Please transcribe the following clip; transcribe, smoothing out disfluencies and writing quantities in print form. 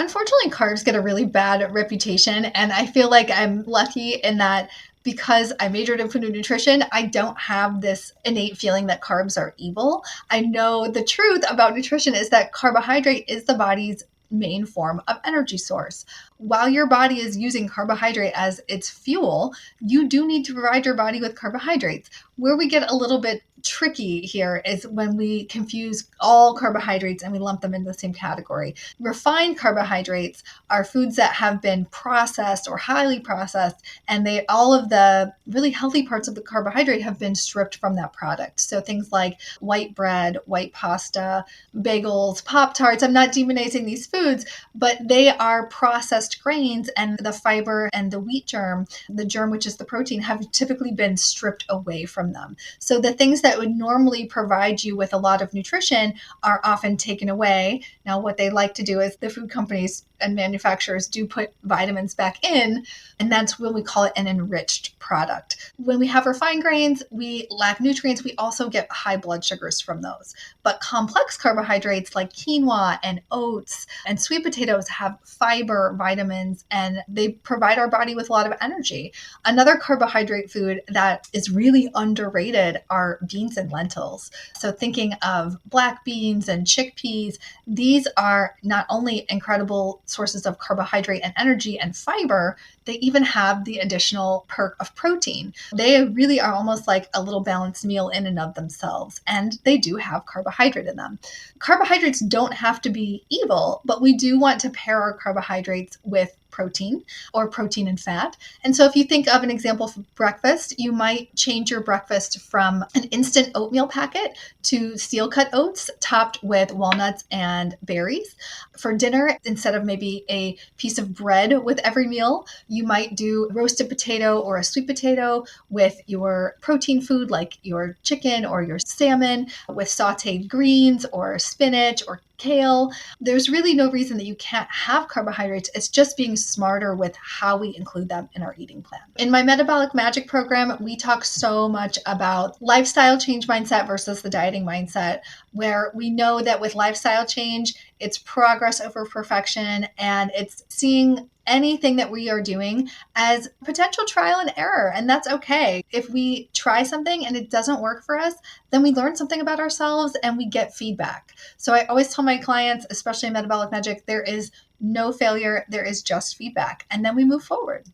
Unfortunately, carbs get a really bad reputation, and I feel like I'm lucky in that because I majored in food and nutrition, I don't have this innate feeling that carbs are evil. I know the truth about nutrition is that carbohydrate is the body's main form of energy source. While your body is using carbohydrate as its fuel, you do need to provide your body with carbohydrates. Where we get a little bit tricky here is when we confuse all carbohydrates and we lump them into the same category. Refined carbohydrates are foods that have been processed or highly processed, and they all of the really healthy parts of the carbohydrate have been stripped from that product. So things like white bread, white pasta, bagels, Pop Tarts. I'm not demonizing these foods, but they are processed grains, and the fiber and the wheat germ, the germ which is the protein, have typically been stripped away from them. So the things that would normally provide you with a lot of nutrition are often taken away. Now, what they like to do is the food companies and manufacturers do put vitamins back in, and that's when we call it an enriched product. When we have refined grains, we lack nutrients. We also get high blood sugars from those. But complex carbohydrates like quinoa and oats and sweet potatoes have fiber, vitamins, and they provide our body with a lot of energy. Another carbohydrate food that is really underrated are beans and lentils. So thinking of black beans and chickpeas, these are not only incredible sources of carbohydrate and energy and fiber, they even have the additional perk of protein. They really are almost like a little balanced meal in and of themselves, and they do have carbohydrate in them. Carbohydrates don't have to be evil, but we do want to pair our carbohydrates with protein or protein and fat. And so if you think of an example for breakfast, you might change your breakfast from an instant oatmeal packet to steel cut oats topped with walnuts and berries. For dinner, instead of maybe a piece of bread with every meal, you might do roasted potato or a sweet potato with your protein food like your chicken or your salmon, with sauteed greens or spinach or kale. There's really no reason that you can't have carbohydrates. It's just being smarter with how we include them in our eating plan. In my Metabolic Magic program, we talk so much about lifestyle change mindset versus the dieting mindset, where we know that with lifestyle change, it's progress over perfection, and it's seeing anything that we are doing as potential trial and error. And that's okay. If we try something and it doesn't work for us, then we learn something about ourselves and we get feedback. So I always tell my clients, especially in Metabolic Magic, there is no failure, there is just feedback. And then we move forward.